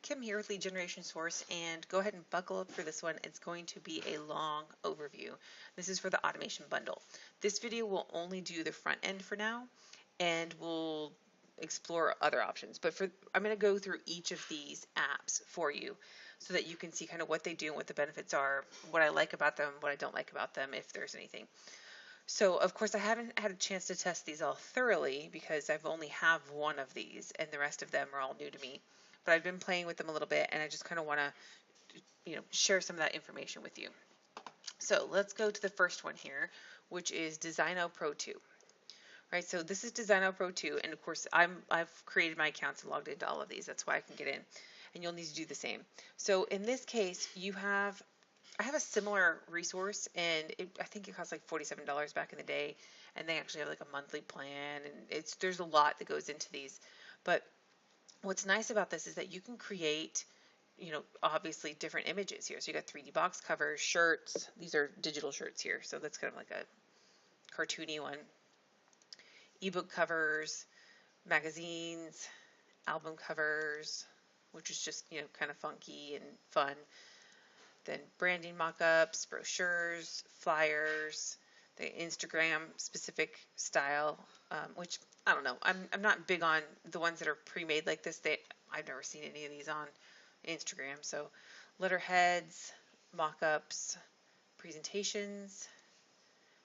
Kim here with Lead Generation Source, and go ahead and buckle up for this one. It's going to be a long overview. This is for the automation bundle. This video will only do the front end for now, and we'll explore other options. But I'm going to go through each of these apps for you so that you can see kind of what they do and what the benefits are, what I like about them, what I don't like about them, if there's anything. So, of course, I haven't had a chance to test these all thoroughly because I've only have one of these, and the rest of them are all new to me. But I've been playing with them a little bit, and I just kind of want to, share some of that information with you. So let's go to the first one here, which is Designo Pro 2. Right, so this is Designo Pro 2, and of course I've created my accounts and logged into all of these. That's why I can get in, and you'll need to do the same. So in this case, I have a similar resource, and I think it costs like $47 back in the day, and they actually have like a monthly plan, and there's a lot that goes into these. But what's nice about this is that you can create, obviously different images here. So you got 3D box covers, shirts. These are digital shirts here, so that's kind of like a cartoony one. Ebook covers, magazines, album covers, which is just, kind of funky and fun. Then branding mock-ups, brochures, flyers, the Instagram specific style, which I don't know. I'm not big on the ones that are pre-made like this. I've never seen any of these on Instagram. So letterheads, mock-ups, presentations,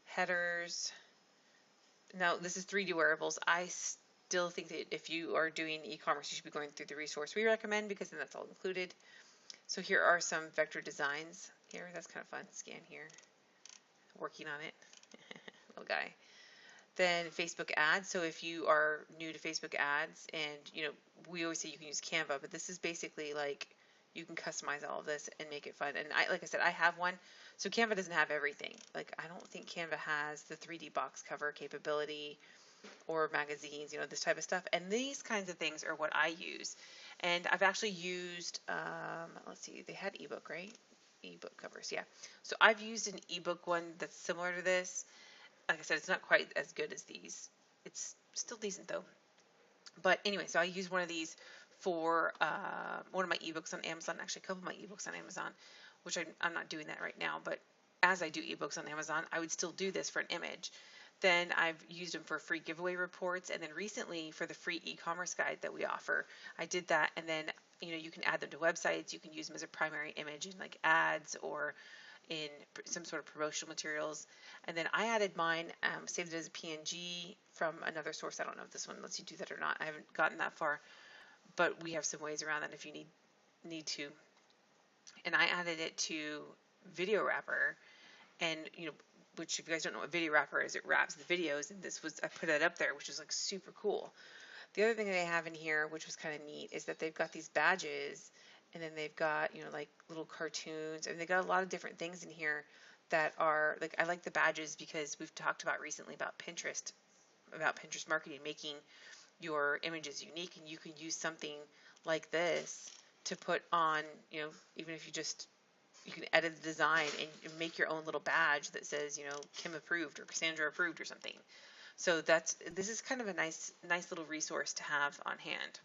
headers. Now this is 3D wearables. I still think that if you are doing e-commerce, you should be going through the resource we recommend because then that's all included. So here are some vector designs here. That's kind of fun. Scan here. Working on it. Little guy. Then Facebook ads. So if you are new to Facebook ads, and we always say you can use Canva, but this is basically like you can customize all of this and make it fun. And like I said, I have one. So Canva doesn't have everything. Like I don't think Canva has the 3D box cover capability or magazines, this type of stuff. And these kinds of things are what I use. And I've actually used, let's see, they had ebook, right? Ebook covers, yeah. So I've used an ebook one that's similar to this. Like I said, it's not quite as good as these. It's still decent though. But anyway, so I use one of these for one of my ebooks on Amazon, actually a couple of my ebooks on Amazon, which I'm not doing that right now. But as I do ebooks on Amazon, I would still do this for an image. Then I've used them for free giveaway reports, and then recently for the free e-commerce guide that we offer, I did that. And then you can add them to websites. You can use them as a primary image in like ads or in some sort of promotional materials. And then I added mine, saved it as a PNG from another source. I don't know if this one lets you do that or not. I haven't gotten that far, but we have some ways around that if you need to. And I added it to Video Wrapper, and which if you guys don't know what Video Wrapper is, it wraps the videos, and I put it up there, which is like super cool. The other thing that they have in here, which was kind of neat, is that they've got these badges, and then they've got, like little cartoons, and they've got a lot of different things in here that are, like, I like the badges because we've talked about recently about Pinterest marketing, making your images unique, and you can use something like this to put on, even if you can edit the design and make your own little badge that says, Kim approved or Cassandra approved or something. So this is kind of a nice little resource to have on hand.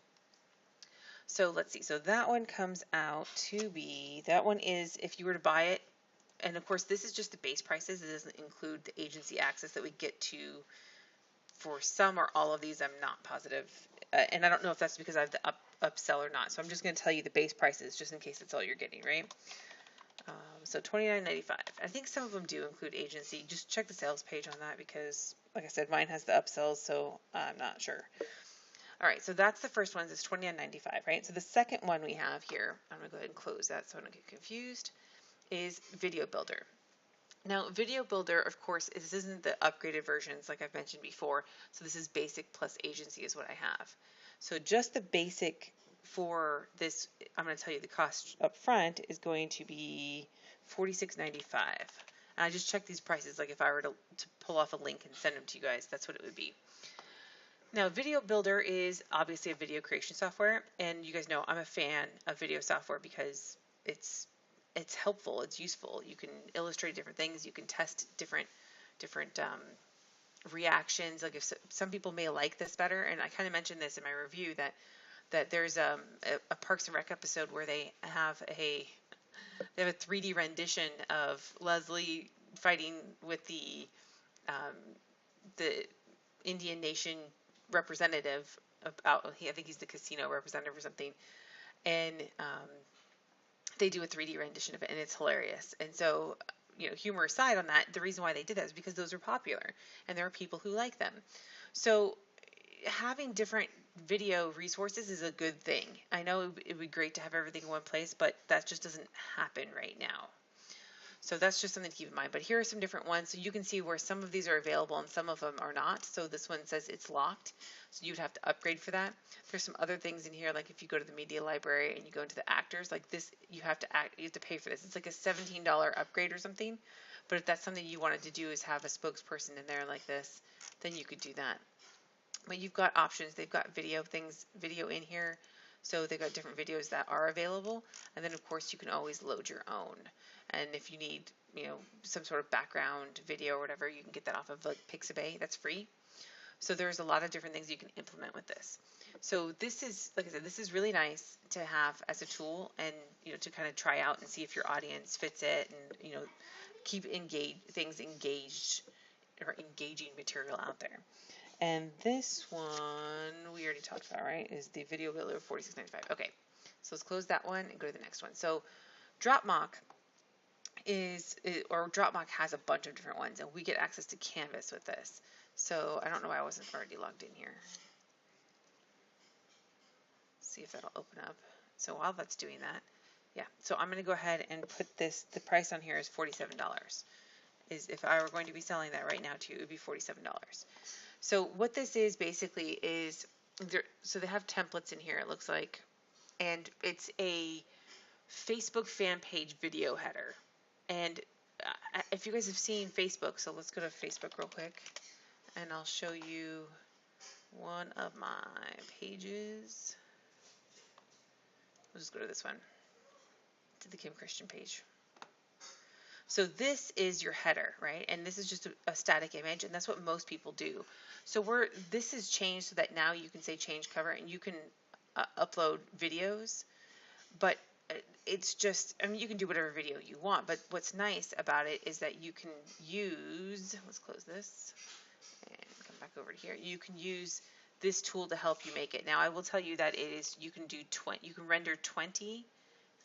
So let's see. So that one comes out to be, that one is, if you were to buy it, and of course this is just the base prices. It doesn't include the agency access that we get to for some or all of these. I'm not positive. And I don't know if that's because I have the upsell or not. So I'm just going to tell you the base prices just in case that's all you're getting, right? So $29.95. I think some of them do include agency. Just check the sales page on that because, like I said, mine has the upsells, so I'm not sure. All right, so that's the first one. It's $29.95, right? So the second one we have here, I'm going to go ahead and close that so I don't get confused, is Video Builder. Now, Video Builder, of course, this isn't the upgraded versions like I've mentioned before. So this is basic plus agency is what I have. So just the basic for this, I'm going to tell you the cost up front is going to be $46.95. And I just checked these prices, like if I were to pull off a link and send them to you guys, that's what it would be. Now, Video Builder is obviously a video creation software, and you guys know I'm a fan of video software because it's helpful, it's useful. You can illustrate different things, you can test different reactions. Like if some people may like this better, and I kind of mentioned this in my review that that there's a Parks and Rec episode where they have a 3D rendition of Leslie fighting with the Indian Nation representative about, I think he's the casino representative or something, and they do a 3D rendition of it, and it's hilarious. And so, humor aside on that, the reason why they did that is because those are popular, and there are people who like them. So having different video resources is a good thing. I know it would be great to have everything in one place, but that just doesn't happen right now. So that's just something to keep in mind. But here are some different ones. So you can see where some of these are available and some of them are not. So this one says it's locked. So you'd have to upgrade for that. There's some other things in here, like if you go to the media library and you go into the actors, like this, you have to pay for this. It's like a $17 upgrade or something. But if that's something you wanted to do, is have a spokesperson in there like this, then you could do that. But you've got options. They've got video in here. So they've got different videos that are available. And then of course you can always load your own. And if you need, some sort of background video or whatever, you can get that off of like Pixabay. That's free. So there's a lot of different things you can implement with this. So this is, like I said, this is really nice to have as a tool, and to kind of try out and see if your audience fits it, and keep things engaged, or engaging material out there. And this one we already talked about, right? Is the video builder $46.95. Okay, so let's close that one and go to the next one. So Dropmock Dropmock has a bunch of different ones, and we get access to Canvas with this. So I don't know why I wasn't already logged in here. See if that'll open up. So while that's doing that, yeah. So I'm going to go ahead and put this. The price on here is $47. If I were going to be selling that right now to you, it would be $47. So what this is basically is, so they have templates in here, it looks like, and it's a Facebook fan page video header. And if you guys have seen Facebook, so let's go to Facebook real quick, and I'll show you one of my pages. We'll just go to this one, to the Kim Christian page. So this is your header, right? And this is just a static image, and that's what most people do. So this is changed so that now you can say change cover, and you can upload videos, but it's just, you can do whatever video you want, but what's nice about it is that you can use, let's close this and come back over to here. You can use this tool to help you make it. Now I will tell you that you can render 20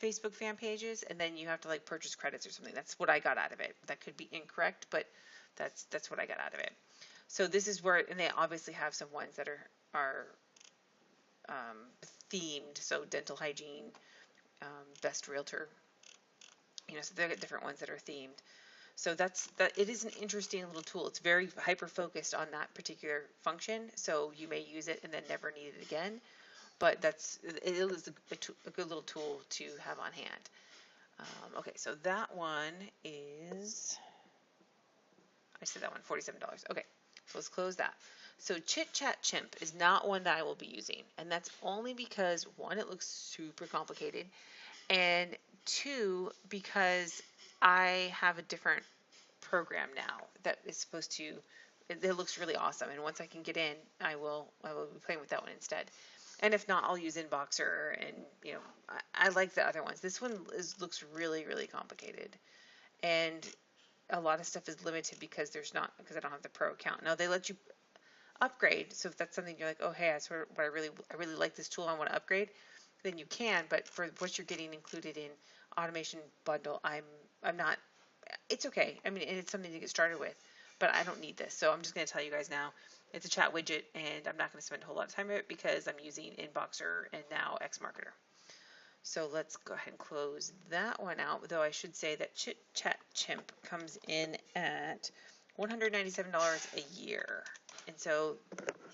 Facebook fan pages, and then you have to like purchase credits or something. That's what I got out of it. That could be incorrect, but that's what I got out of it. So this is where, and they obviously have some ones that are themed, so dental hygiene, best realtor, so they've got different ones that are themed. So it is an interesting little tool. It's very hyper focused on that particular function, so you may use it and then never need it again, but it is a good little tool to have on hand. Okay, so that one is, I said that one, $47. Okay, so let's close that. So Chatchimp is not one that I will be using, and that's only because, one, it looks super complicated, and two, because I have a different program now that is supposed to, it looks really awesome, and once I can get in, I will be playing with that one instead. And if not, I'll use Inboxer, and I like the other ones. This one looks really, really complicated, and a lot of stuff is limited because I don't have the pro account. Now they let you upgrade, so if that's something you're like, oh hey, I really like this tool, I want to upgrade, then you can. But for what you're getting included in automation bundle, I'm not. It's okay. I mean, it's something to get started with, but I don't need this. So I'm just going to tell you guys now, it's a chat widget, and I'm not going to spend a whole lot of time on it because I'm using Inboxer and now Xmarketer. So let's go ahead and close that one out. Though I should say that Chatchimp comes in at $197 a year. And so,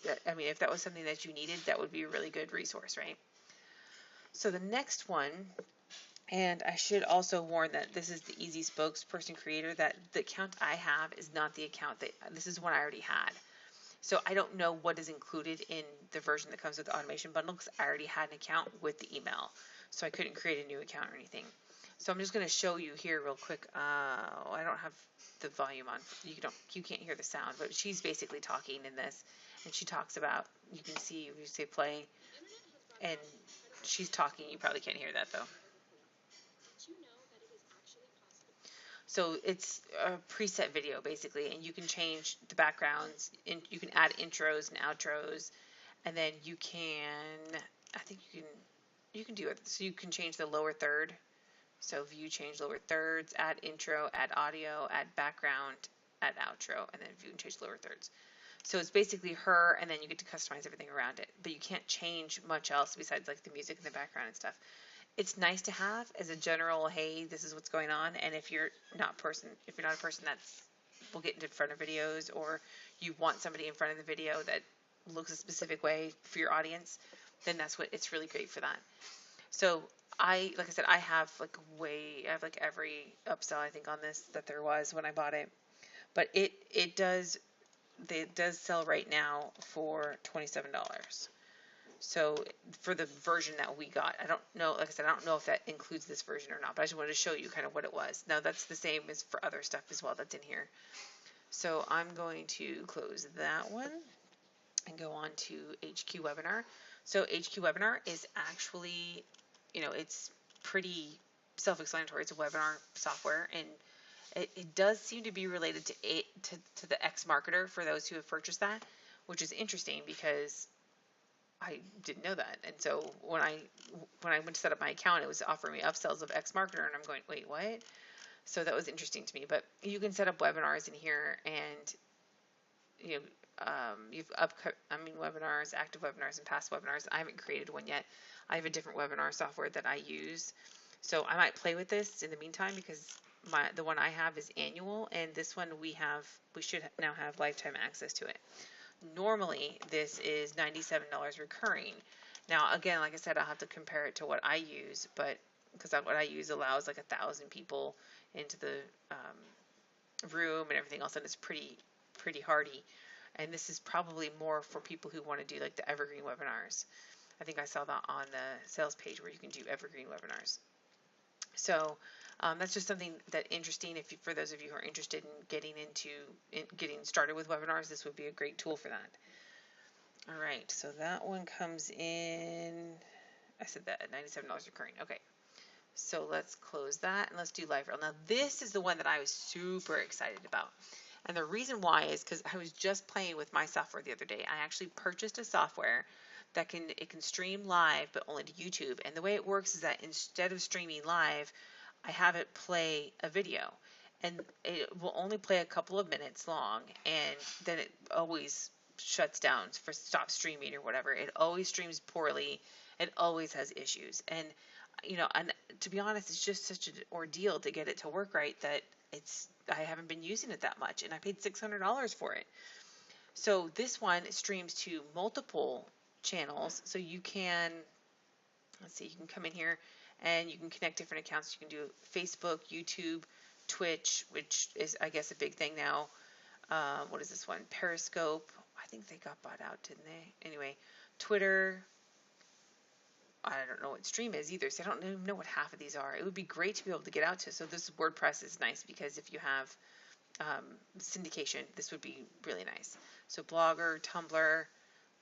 if that was something that you needed, that would be a really good resource, right? So the next one, and I should also warn that this is the Easy Spokesperson Creator, that the account I have is not the account this is one I already had. So I don't know what is included in the version that comes with the automation bundle because I already had an account with the email. So I couldn't create a new account or anything. So I'm just going to show you here real quick. I don't have the volume on. You can't hear the sound, but she's basically talking in this, and she talks about, you can see, you say play, And she's talking. You probably can't hear that though. So it's a preset video basically, and you can change the backgrounds, and you can add intros and outros, and then you can, I think you can do it. So you can change the lower third. So view, change lower thirds, add intro, add audio, add background, add outro, and then view and change lower thirds. So it's basically her, and then you get to customize everything around it. But you can't change much else besides like the music and the background and stuff. It's nice to have as a general, hey, this is what's going on. And if you're not a person that's will get into front of videos, or you want somebody in front of the video that looks a specific way for your audience, then it's really great for that. So like I said, I have like every upsell I think on this that there was when I bought it, but it does sell right now for $27. So for the version that we got, I don't know, like I said, I don't know if that includes this version or not, but I just wanted to show you kind of what it was. Now that's the same as for other stuff as well that's in here. So I'm going to close that one and go on to HQ Webinar. So HQ Webinar is actually, it's pretty self-explanatory. It's a webinar software, and it does seem to be related to the X Marketer for those who have purchased that, which is interesting because I didn't know that. And so when I went to set up my account, it was offering me upsells of X Marketer, and I'm going, wait, what? So that was interesting to me. But you can set up webinars in here, and you've webinars, active webinars, and past webinars. I haven't created one yet. I have a different webinar software that I use, so I might play with this in the meantime because the one I have is annual, and this one we should now have lifetime access to it. Normally this is $97 recurring. Now again, like I said, I'll have to compare it to what I use, but because what I use allows like 1,000 people into the room and everything else, and it's pretty hardy. And this is probably more for people who want to do like the evergreen webinars. I think I saw that on the sales page where you can do evergreen webinars. So that's just something that interesting. For those of you who are interested in getting started with webinars, this would be a great tool for that. All right, so that one comes in. I said that at $97 recurring. Okay, so let's close that and let's do LifeRight. Now this is the one that I was super excited about. And the reason why is because I was just playing with my software the other day. I actually purchased a software that can stream live, but only to YouTube. And the way it works is that instead of streaming live, I have it play a video, and it will only play a couple of minutes long, and then it always shuts down for stop streaming or whatever. It always streams poorly. It always has issues. And and to be honest, it's just such an ordeal to get it to work right that I haven't been using it that much, and I paid $600 for it. So this one streams to multiple channels, so you can, let's see, you can come in here and you can connect different accounts. You can do Facebook, YouTube, Twitch, which is, I guess, a big thing now. What is this one? Periscope. I think they got bought out, didn't they? Anyway, Twitter. I don't know what Stream is either, so I don't even know what half of these are. It would be great to be able to get out to. So this WordPress is nice because if you have syndication, this would be really nice. So Blogger, Tumblr,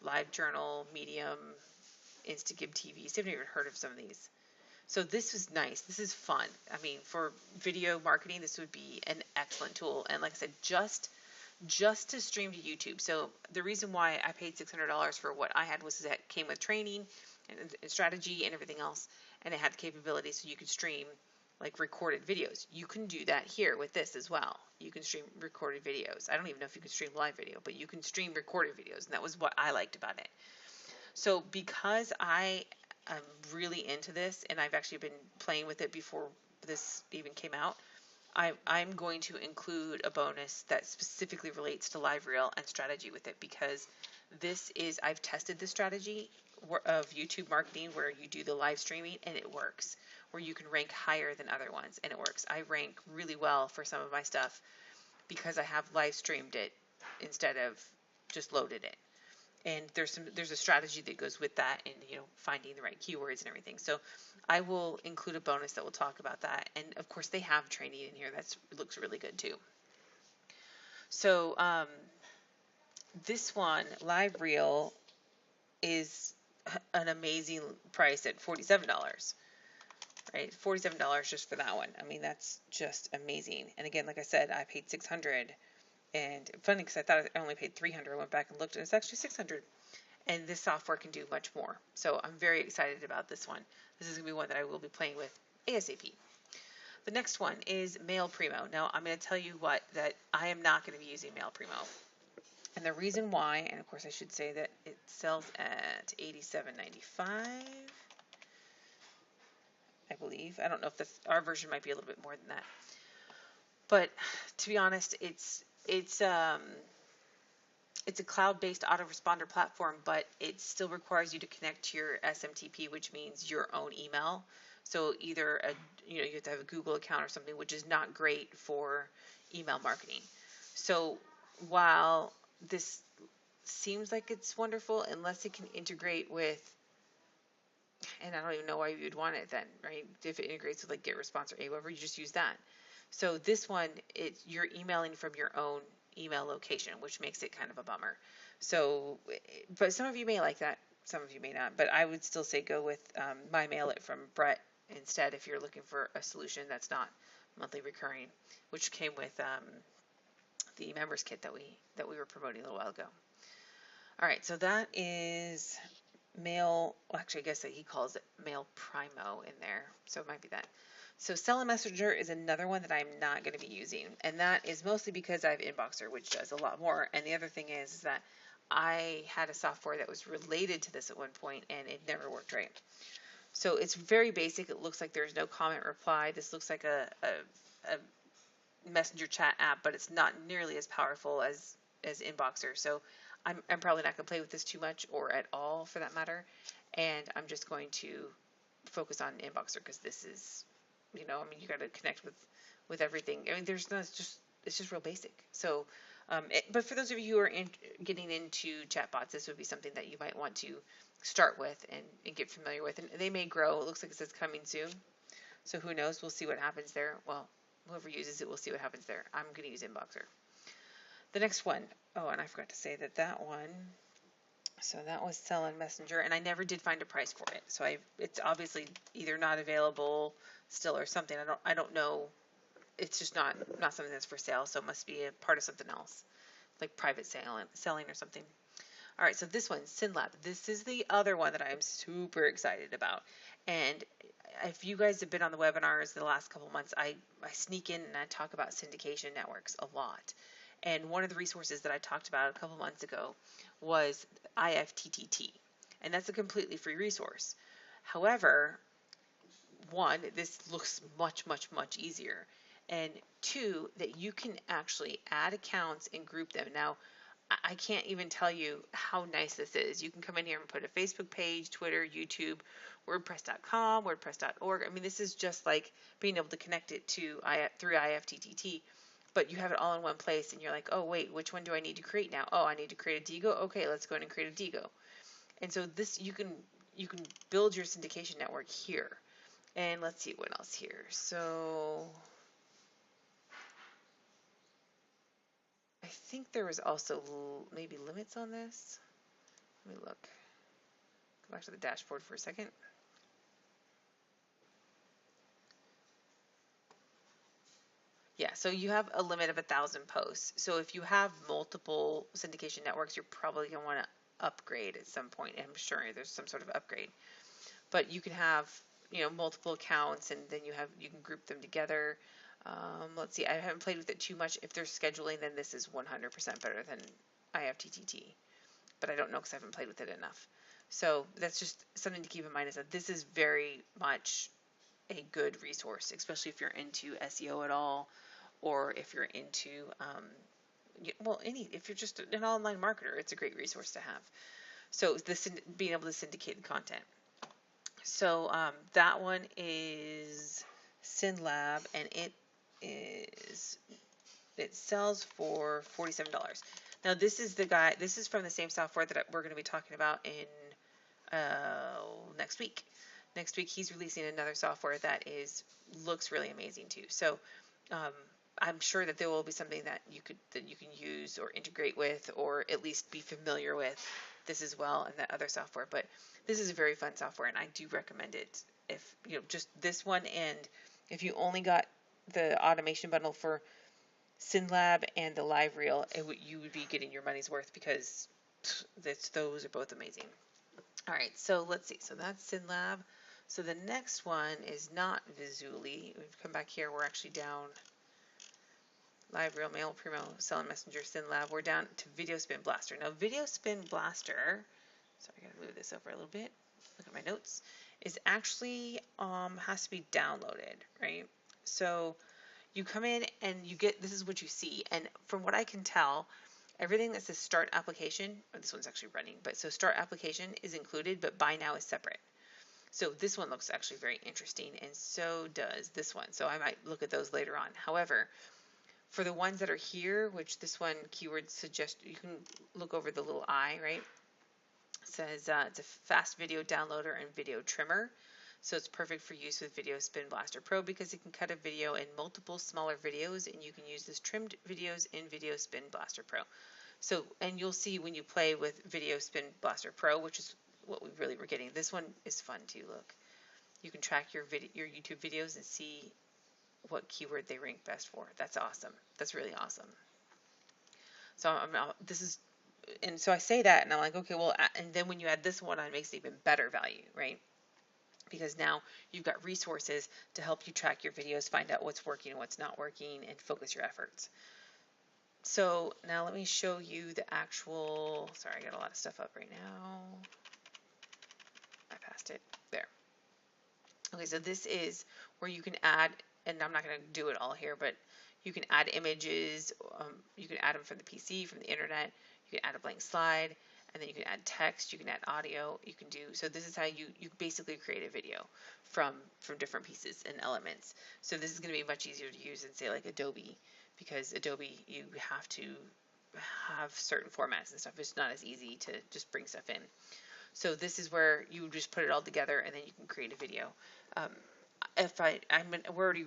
LiveJournal, Medium, Instagib TV. So I've never heard of some of these. So this was nice. This is fun. I mean, for video marketing, this would be an excellent tool. And like I said, just to stream to YouTube. So the reason why I paid $600 for what I had was that it came with training and strategy and everything else, and it had the capability so you could stream like recorded videos. You can do that here with this as well. You can stream recorded videos. I don't even know if you can stream live video, but you can stream recorded videos, and that was what I liked about it. So because I am really into this, and I've actually been playing with it before this even came out, I'm going to include a bonus that specifically relates to live reel and strategy with it, because I've tested this strategy of YouTube marketing where you do the live streaming, and it works, where you can rank higher than other ones, and it works. I rank really well for some of my stuff because I have live streamed it instead of just loaded it. And there's a strategy that goes with that, and finding the right keywords and everything. So I will include a bonus that will talk about that, and of course they have training in here that looks really good too. So this one, live reel, is an amazing price at $47, right? $47 just for that one. I mean, that's just amazing. And again, like I said, I paid $600, and funny because I thought I only paid $300. I went back and looked, and it's actually $600. And this software can do much more. So I'm very excited about this one. This is going to be one that I will be playing with ASAP. The next one is Mail Primo. Now, I'm going to tell you what, that I am not going to be using Mail Primo. And the reason why, and of course I should say that it sells at $87.95, I believe. I don't know if our version might be a little bit more than that. But to be honest, it's a cloud-based autoresponder platform, but it still requires you to connect to your SMTP, which means your own email. So either you have to have a Google account or something, which is not great for email marketing. So while this seems like it's wonderful, unless it can integrate with, and I don't even know why you'd want it then, right? If it integrates with like GetResponse or Aweber, you just use that. So this one, you're emailing from your own email location, which makes it kind of a bummer. So, but some of you may like that, some of you may not. But I would still say go with My Mail It from Brett instead if you're looking for a solution that's not monthly recurring, which came with the members kit that we were promoting a little while ago. All right, so that is Mail. Well, actually, I guess that he calls it Mail Primo in there, so it might be that. So Sell Messenger is another one that I'm not going to be using, and that is mostly because I have Inboxer, which does a lot more. And the other thing is that I had a software that was related to this at one point, and it never worked right. So it's very basic. It looks like there's no comment reply. This looks like a messenger chat app, but it's not nearly as powerful as Inboxer. So I'm probably not going to play with this too much, or at all for that matter. And I'm just going to focus on Inboxer because this is, I mean, you got to connect with everything. I mean, it's just real basic. So, but for those of you who are getting into chatbots, this would be something that you might want to start with and get familiar with. And they may grow. It looks like it says coming soon. So who knows? We'll see what happens there. Well, whoever uses it, we'll see what happens there. I'm going to use Inboxer. The next one. Oh, and I forgot to say that one. So that was Sell and Messenger, and I never did find a price for it. So it's obviously either not available still or something. I don't know. It's just not something that's for sale. So it must be a part of something else, like private selling or something. All right. So this one, SynLab. This is the other one that I'm super excited about. And if you guys have been on the webinars the last couple months, I sneak in and I talk about syndication networks a lot. And one of the resources that I talked about a couple months ago was IFTTT, and that's a completely free resource. However, one, this looks much, much, much easier, and two, that you can actually add accounts and group them. Now, I can't even tell you how nice this is. You can come in here and put a Facebook page, Twitter, YouTube, WordPress.com, WordPress.org. I mean, this is just like being able to connect it to through IFTTT. But you have it all in one place, and you're like, oh, wait, which one do I need to create now? Oh, I need to create a Digo? Okay, let's go ahead and create a Digo. And so this, you can build your syndication network here. And let's see what else here. So I think there was also maybe limits on this. Let me look. Go back to the dashboard for a second. Yeah, so you have a limit of 1,000 posts. So if you have multiple syndication networks, you're probably going to want to upgrade at some point. I'm sure there's some sort of upgrade. But you can have, multiple accounts, and then you can group them together. Let's see, I haven't played with it too much. If they're scheduling, then this is 100% better than IFTTT. But I don't know because I haven't played with it enough. So that's just something to keep in mind, is that this is very much a good resource, especially if you're into SEO at all, or if you're into, if you're just an online marketer, it's a great resource to have. So being able to syndicate the content. So that one is SynLab, and it sells for $47. Now this is from the same software that we're going to be talking about in next week. Next week he's releasing another software that looks really amazing too. So I'm sure that there will be something that you can use or integrate with, or at least be familiar with this as well and that other software, but this is a very fun software and I do recommend it. If you know, just this one, and if you only got the automation bundle for SynLab and the LiveReel, you would be getting your money's worth because those are both amazing. All right, so let's see. So that's SynLab. So the next one is not Vasily. We've come back here. We're actually down LiveReel, Mail, Primo, Selling Messenger, SynLab. We're down to Video Spin Blaster. Now, Video Spin Blaster, sorry, I gotta move this over a little bit. Look at my notes. Is actually has to be downloaded, right? So you come in and you get, this is what you see. And from what I can tell, everything that says start application, or this one's actually running, but so start application is included, but buy now is separate. So this one looks actually very interesting, and so does this one. So I might look at those later on. However, for the ones that are here, which this one keyword suggests, you can look over the little eye, right? It says it's a fast video downloader and video trimmer. So it's perfect for use with Video Spin Blaster Pro because it can cut a video in multiple smaller videos, and you can use this trimmed videos in Video Spin Blaster Pro. So, and you'll see when you play with Video Spin Blaster Pro, which is what we really were getting. This one is fun too. Look, you can track your YouTube videos and see what keyword they rank best for. That's awesome. That's really awesome. So so I say that, and I'm like, okay, well, and then when you add this one on, it makes it even better value, right? Because now you've got resources to help you track your videos, find out what's working and what's not working, and focus your efforts. So now let me show you the actual, sorry, I got a lot of stuff up right now. I passed it, there. Okay, so this is where you can add, and I'm not going to do it all here, but you can add images, you can add them from the PC, from the internet, you can add a blank slide, and then you can add text, you can add audio, you can do, so this is how you basically create a video from different pieces and elements. So this is going to be much easier to use than say like Adobe, because Adobe you have to have certain formats and stuff. It's not as easy to just bring stuff in. So this is where you just put it all together and then you can create a video. We're already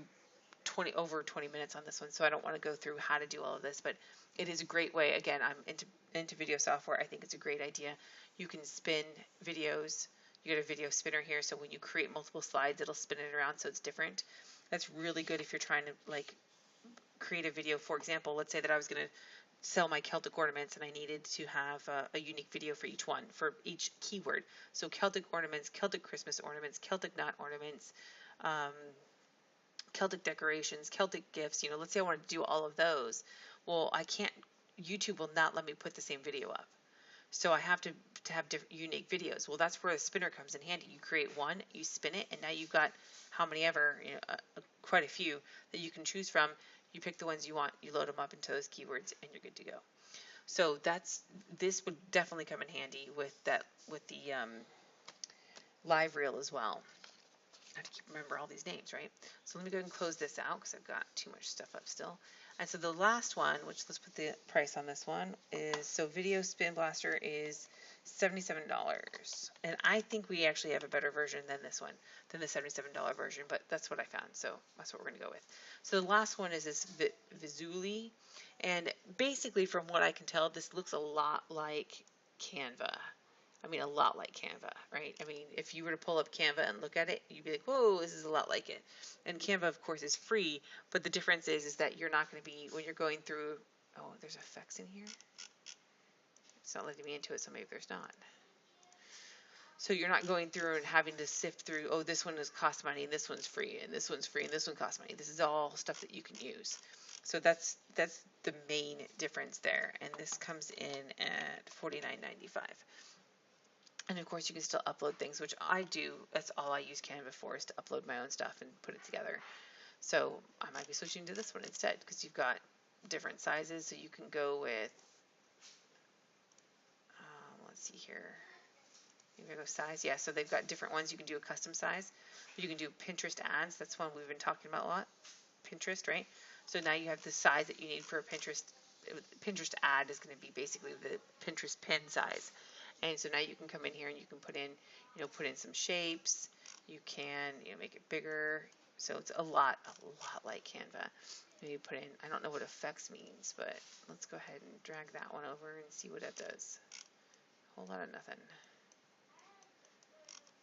over 20 minutes on this one, so I don't want to go through how to do all of this, but it is a great way. Again, I'm into video software. I think it's a great idea. You can spin videos. You get a video spinner here, so when you create multiple slides, it'll spin it around so it's different. That's really good if you're trying to like create a video. For example, let's say that I was going to sell my Celtic ornaments and I needed to have a unique video for each one, for each keyword. So Celtic ornaments, Celtic Christmas ornaments, Celtic knot ornaments, Celtic decorations, Celtic gifts, you know, let's say I want to do all of those. Well, I can't, YouTube will not let me put the same video up. So I have to have different unique videos. Well, that's where a spinner comes in handy. You create one, you spin it, and now you've got how many ever, you know, quite a few that you can choose from. You pick the ones you want, you load them up into those keywords, and you're good to go. So this would definitely come in handy with the LiveReel as well. I have to remember all these names, right? So let me go ahead and close this out because I've got too much stuff up still. And so the last one, which let's put the price on this one, is, so Video Spin Blaster is $77. And I think we actually have a better version than this one, than the $77 version, but that's what I found, so that's what we're going to go with. So the last one is this Vasily, and basically from what I can tell, this looks a lot like Canva. I mean, a lot like Canva, right? I mean, if you were to pull up Canva and look at it, you'd be like, whoa, this is a lot like it. And Canva, of course, is free, but the difference is that you're not going to be, when you're going through, oh, there's effects in here? It's not letting me into it, so maybe there's not. So you're not going through and having to sift through, oh, this one costs money, and this one's free, and this one's free, and this one costs money. This is all stuff that you can use. So that's the main difference there, and this comes in at $49.95. And of course, you can still upload things, which I do. That's all I use Canva for, is to upload my own stuff and put it together. So I might be switching to this one instead, because you've got different sizes. So you can go with, let's see here. You're going to go size. Yeah, so they've got different ones. You can do a custom size. You can do Pinterest ads. That's one we've been talking about a lot. Pinterest, right? So now you have the size that you need for a Pinterest ad is going to be basically the Pinterest pin size. And so now you can come in here and you can put in, put in some shapes. You can, make it bigger. So it's a lot like Canva. You put in, I don't know what effects means, but let's go ahead and drag that one over and see what that does. whole lot of nothing.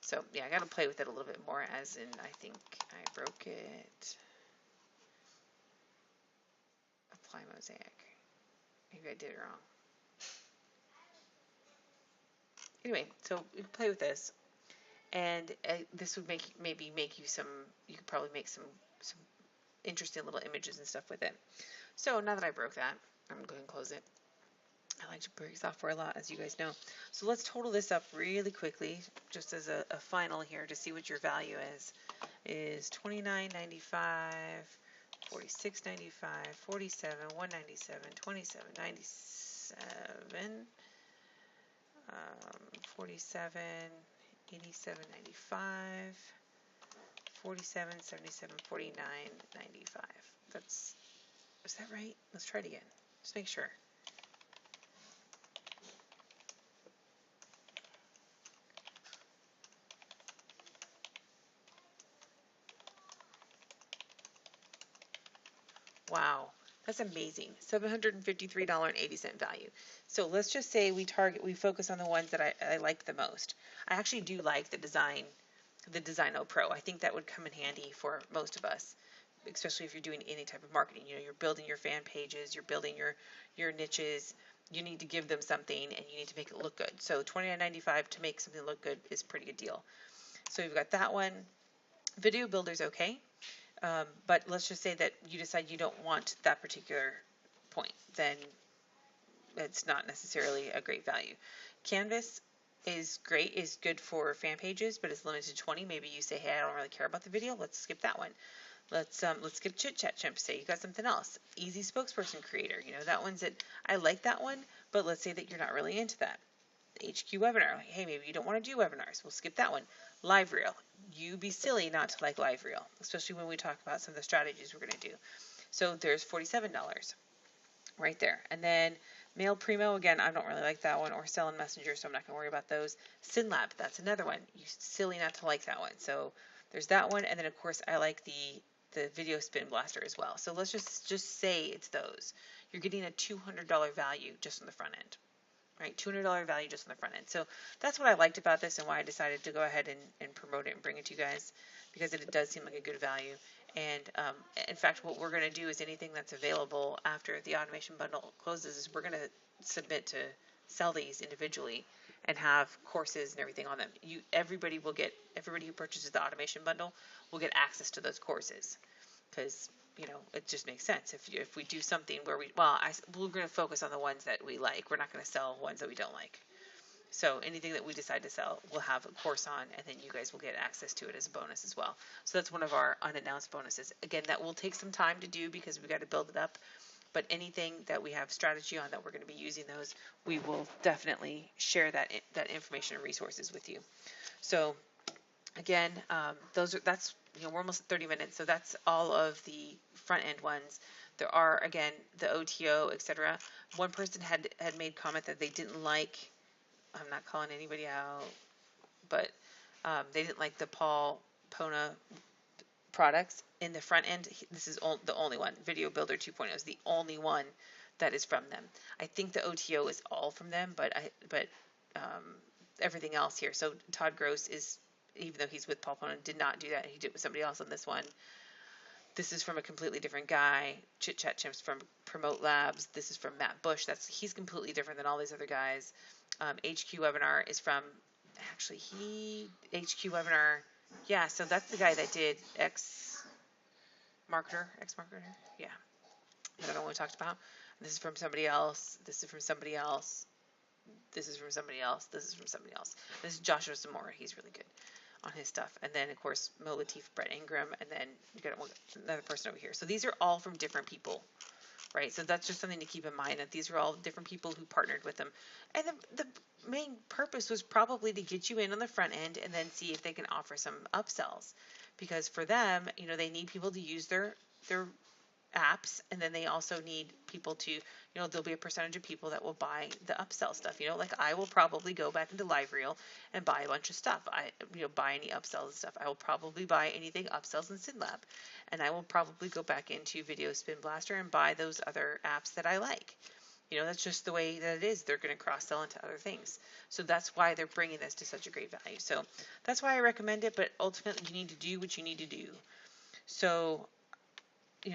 So yeah, I got to play with it a little bit more, as in I think I broke it. Apply mosaic. Maybe I did it wrong. Anyway, so we can play with this, and this would maybe make you some. You could probably make some interesting little images and stuff with it. So now that I broke that, I'm going to go ahead and close it. I like to break software a lot, as you guys know. So let's total this up really quickly, just as a final here, to see what your value is $29.95, $46.95, $47, $197, $27.97, $47, $87.95, $47, $77, $49.95. Is that right? Let's try it again. Just make sure. Wow, that's amazing. $753.80 value. So let's just say we focus on the ones that I like the most. I actually do like the Designo Pro. I think that would come in handy for most of us, especially if you're doing any type of marketing. You know, you're building your fan pages, you're building your niches. You need to give them something, and you need to make it look good. So $29.95 to make something look good is a pretty good deal. So we've got that one. Video Builder's okay. But let's just say that you decide you don't want that particular point, then it's not necessarily a great value. Canvas is great, is good for fan pages, but it's limited to 20. Maybe you say, hey, I don't really care about the video. Let's skip that one. Let's skip Chatchimp. Say you got something else. Easy Spokesperson Creator. You know, that one's it. I like that one, but let's say that you're not really into that. HQ Webinar. Like, hey, maybe you don't want to do webinars. We'll skip that one. LiveReel. You be silly not to like LiveReel, especially when we talk about some of the strategies we're going to do. So there's $47 right there. And then Mail Primo, again, I don't really like that one, or Sell in Messenger, so I'm not going to worry about those. SynLab, that's another one. You silly not to like that one. So there's that one. And then, of course, I like the Video Spin Blaster as well. So let's just say it's those. You're getting a $200 value just on the front end. Right, $200 value just on the front end. So that's what I liked about this, and why I decided to go ahead and promote it and bring it to you guys, because it does seem like a good value. And in fact, what we're going to do is anything that's available after the automation bundle closes is we're going to submit to sell these individually and have courses and everything on them. Everybody who purchases the automation bundle will get access to those courses, because you know, it just makes sense. If we do something where we're going to focus on the ones that we like. We're not going to sell ones that we don't like. So anything that we decide to sell, we'll have a course on, and then you guys will get access to it as a bonus as well. So that's one of our unannounced bonuses. Again, that will take some time to do because we've got to build it up. But anything that we have strategy on that we're going to be using those, we will definitely share that information and resources with you. So again, that's we're almost at 30 minutes, so that's all of the front end ones. There are, again, the OTO, etc. One person had made comment that they didn't like, I'm not calling anybody out, but they didn't like the Paul Pona products in the front end. This is the only one. Video Builder 2.0 is the only one that is from them. I think the OTO is all from them, but everything else here. So Todd Gross is, even though he's with Paul Pona, did not do that. He did it with somebody else on this one. This is from a completely different guy. Chatchimp's from Promote Labs. This is from Matt Bush. He's completely different than all these other guys. HQ Webinar is from, actually, HQ Webinar, yeah, so that's the guy that did X Marketer, yeah. I don't know what we talked about. This is from somebody else. This is from somebody else. This is from somebody else. This is from somebody else. This is Joshua Zamora. He's really good on his stuff. And then, of course, Mo Latif, Brett Ingram, and then you got another person over here. So these are all from different people, right? So that's just something to keep in mind, that these are all different people who partnered with them. And the main purpose was probably to get you in on the front end and then see if they can offer some upsells. Because for them, you know, they need people to use their apps, and then they also need people to, you know, there'll be a percentage of people that will buy the upsell stuff. You know, like I will probably go back into LiveReel and buy a bunch of stuff. Buy any upsells and stuff. I will probably buy anything upsells in SynLab, and I will probably go back into Video Spin Blaster and buy those other apps that I like. That's just the way that it is. They're going to cross-sell into other things. So that's why they're bringing this to such a great value. So that's why I recommend it, but ultimately you need to do what you need to do. So,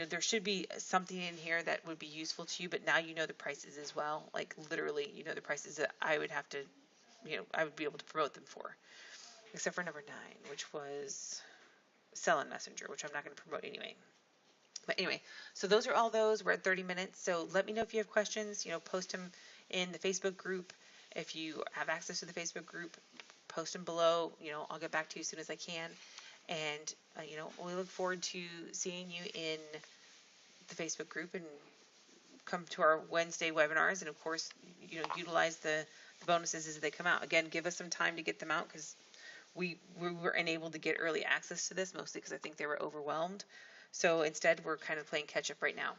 there should be something in here that would be useful to you, but now you know the prices as well. Like literally, the prices that I would have to, I would be able to promote them for. Except for number 9, which was Sell-in Messenger, which I'm not going to promote anyway. But anyway, so those are all those. We're at 30 minutes. So let me know if you have questions. Post them in the Facebook group. If you have access to the Facebook group, post them below. I'll get back to you as soon as I can. And, we look forward to seeing you in the Facebook group and come to our Wednesday webinars. And, of course, utilize the bonuses as they come out. Again, give us some time to get them out because we were unable to get early access to this, mostly because I think they were overwhelmed. So instead, we're kind of playing catch up right now.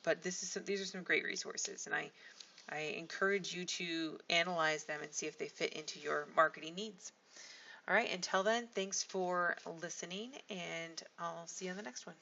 But these are some great resources, and I encourage you to analyze them and see if they fit into your marketing needs. All right, until then, thanks for listening, and I'll see you on the next one.